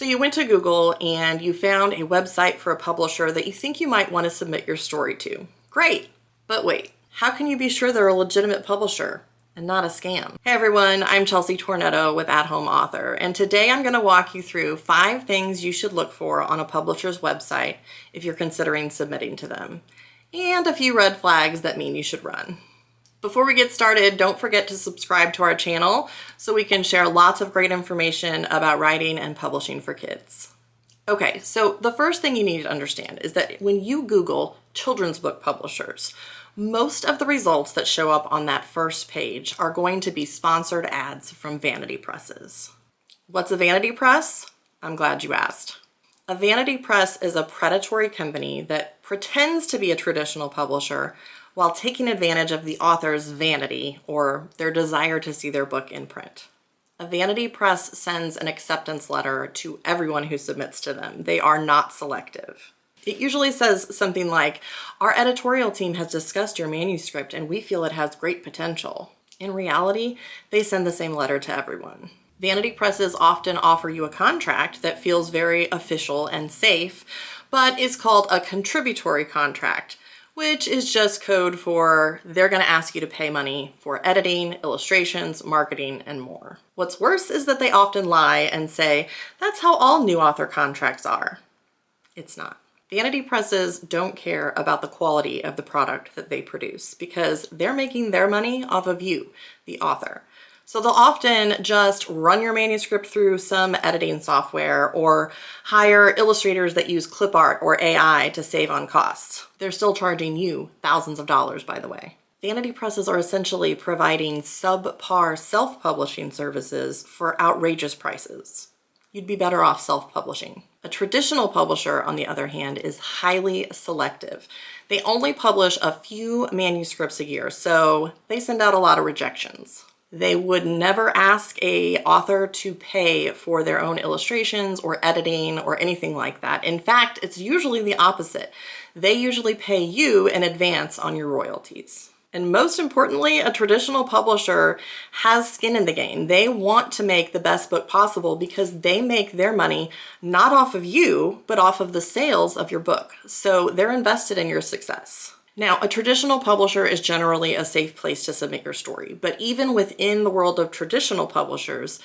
So you went to Google and you found a website for a publisher that you think you might want to submit your story to. Great, but wait, how can you be sure they're a legitimate publisher and not a scam? Hey everyone, I'm Chelsea Tornetto with At Home Author, and today I'm going to walk you through 5 things you should look for on a publisher's website if you're considering submitting to them, and a few red flags that mean you should run. Before we get started, don't forget to subscribe to our channel so we can share lots of great information about writing and publishing for kids. Okay, so the first thing you need to understand is that when you Google children's book publishers, most of the results that show up on that first page are going to be sponsored ads from vanity presses. What's a vanity press? I'm glad you asked. A vanity press is a predatory company that pretends to be a traditional publisher while taking advantage of the author's vanity or their desire to see their book in print. A vanity press sends an acceptance letter to everyone who submits to them. They are not selective. It usually says something like, "Our editorial team has discussed your manuscript and we feel it has great potential." In reality, they send the same letter to everyone. Vanity presses often offer you a contract that feels very official and safe, but is called a contributory contract, which is just code for they're going to ask you to pay money for editing, illustrations, marketing, and more. What's worse is that they often lie and say, that's how all new author contracts are. It's not. Vanity presses don't care about the quality of the product that they produce because they're making their money off of you, the author. So they'll often just run your manuscript through some editing software or hire illustrators that use clip art or AI to save on costs. They're still charging you thousands of dollars, by the way. Vanity presses are essentially providing subpar self-publishing services for outrageous prices. You'd be better off self-publishing. A traditional publisher, on the other hand, is highly selective. They only publish a few manuscripts a year, so they send out a lot of rejections. They would never ask an author to pay for their own illustrations or editing or anything like that. In fact, it's usually the opposite. They usually pay you in advance on your royalties. And most importantly, a traditional publisher has skin in the game. They want to make the best book possible because they make their money not off of you, but off of the sales of your book. So they're invested in your success. Now, a traditional publisher is generally a safe place to submit your story, but even within the world of traditional publishers,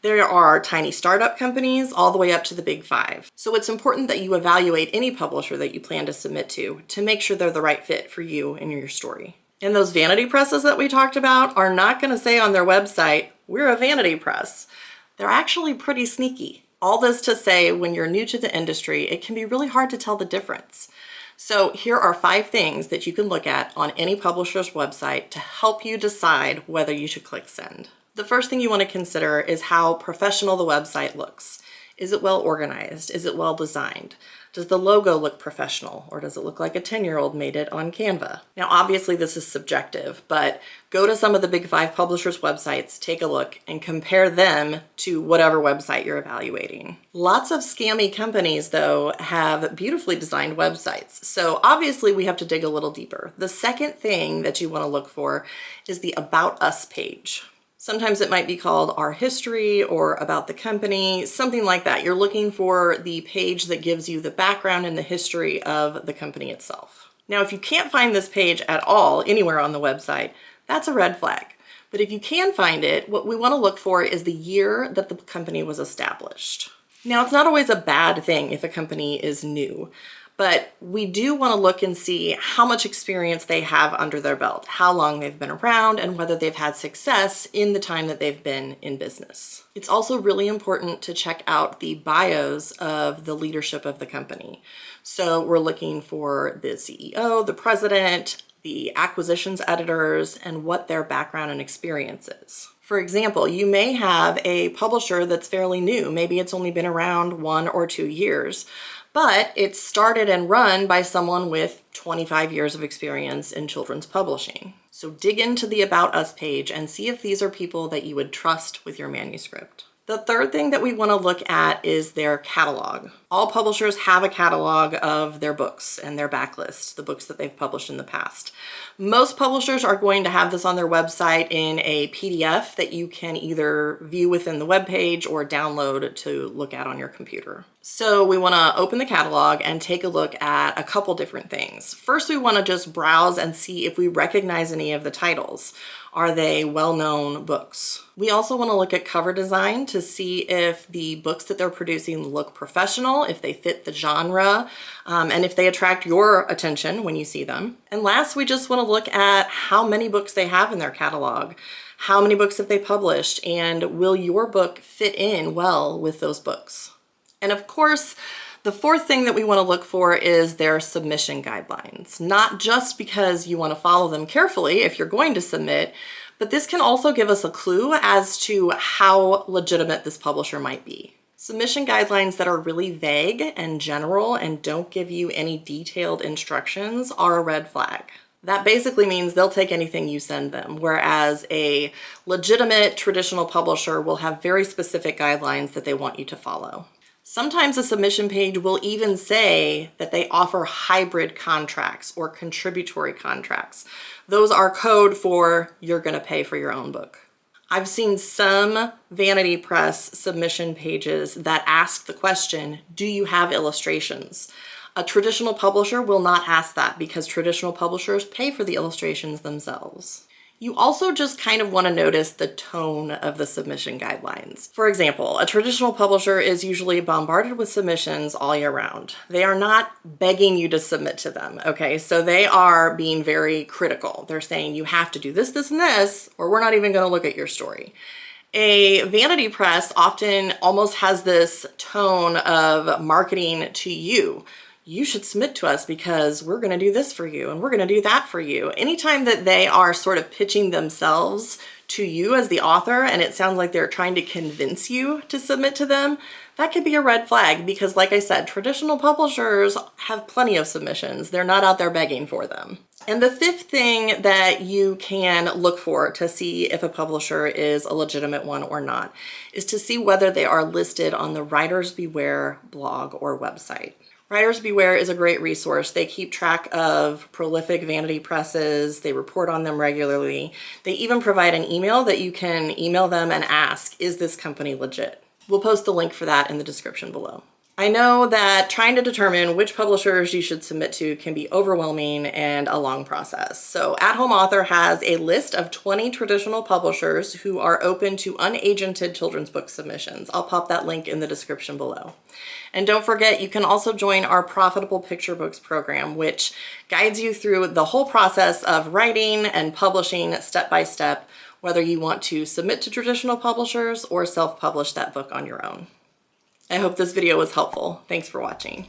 there are tiny startup companies all the way up to the big 5. So it's important that you evaluate any publisher that you plan to submit to make sure they're the right fit for you and your story. And those vanity presses that we talked about are not going to say on their website, "We're a vanity press." They're actually pretty sneaky. All this to say, when you're new to the industry, it can be really hard to tell the difference. So here are 5 things that you can look at on any publisher's website to help you decide whether you should click send. The first thing you want to consider is how professional the website looks. Is it well organized? Is it well designed? Does the logo look professional, or does it look like a 10-year-old made it on Canva? Now, obviously this is subjective, but go to some of the big 5 publishers' websites, take a look, and compare them to whatever website you're evaluating. Lots of scammy companies, though, have beautifully designed websites, so obviously we have to dig a little deeper. The second thing that you want to look for is the About Us page. Sometimes it might be called Our History or About the Company, something like that. You're looking for the page that gives you the background and the history of the company itself. Now, if you can't find this page at all anywhere on the website, that's a red flag. But if you can find it, what we want to look for is the year that the company was established. Now, it's not always a bad thing if a company is new, but we do want to look and see how much experience they have under their belt, how long they've been around, and whether they've had success in the time that they've been in business. It's also really important to check out the bios of the leadership of the company. So we're looking for the CEO, the president, the acquisitions editors, and what their background and experience is. For example, you may have a publisher that's fairly new. Maybe it's only been around 1 or 2 years, but it's started and run by someone with 25 years of experience in children's publishing. So dig into the About Us page and see if these are people that you would trust with your manuscript. The third thing that we want to look at is their catalog. All publishers have a catalog of their books and their backlist, the books that they've published in the past. Most publishers are going to have this on their website in a PDF that you can either view within the web page or download to look at on your computer. So we want to open the catalog and take a look at a couple different things. First, we want to just browse and see if we recognize any of the titles. Are they well-known books? We also want to look at cover design to see if the books that they're producing look professional, if they fit the genre, and if they attract your attention when you see them. And last, we just want to look at how many books they have in their catalog. How many books have they published, and will your book fit in well with those books? And of course, the fourth thing that we want to look for is their submission guidelines, not just because you want to follow them carefully if you're going to submit, but this can also give us a clue as to how legitimate this publisher might be. Submission guidelines that are really vague and general and don't give you any detailed instructions are a red flag. That basically means they'll take anything you send them, whereas a legitimate traditional publisher will have very specific guidelines that they want you to follow. Sometimes a submission page will even say that they offer hybrid contracts or contributory contracts. Those are code for you're going to pay for your own book. I've seen some Vanity Press submission pages that ask the question, do you have illustrations? A traditional publisher will not ask that because traditional publishers pay for the illustrations themselves. You also just kind of want to notice the tone of the submission guidelines. For example, a traditional publisher is usually bombarded with submissions all year round. They are not begging you to submit to them, okay? So they are being very critical. They're saying you have to do this, this, and this, or we're not even going to look at your story. A Vanity Press often almost has this tone of marketing to you. You should submit to us because we're going to do this for you and we're going to do that for you. Anytime that they are sort of pitching themselves to you as the author and it sounds like they're trying to convince you to submit to them, that could be a red flag because, like I said, traditional publishers have plenty of submissions. They're not out there begging for them. And the fifth thing that you can look for to see if a publisher is a legitimate one or not is to see whether they are listed on the Writers Beware blog or website. Writers Beware is a great resource. They keep track of prolific vanity presses. They report on them regularly. They even provide an email that you can email them and ask, is this company legit? We'll post the link for that in the description below. I know that trying to determine which publishers you should submit to can be overwhelming and a long process. So At Home Author has a list of 20 traditional publishers who are open to unagented children's book submissions. I'll pop that link in the description below. And don't forget, you can also join our Profitable Picture Books program, which guides you through the whole process of writing and publishing step by step, whether you want to submit to traditional publishers or self-publish that book on your own. I hope this video was helpful. Thanks for watching.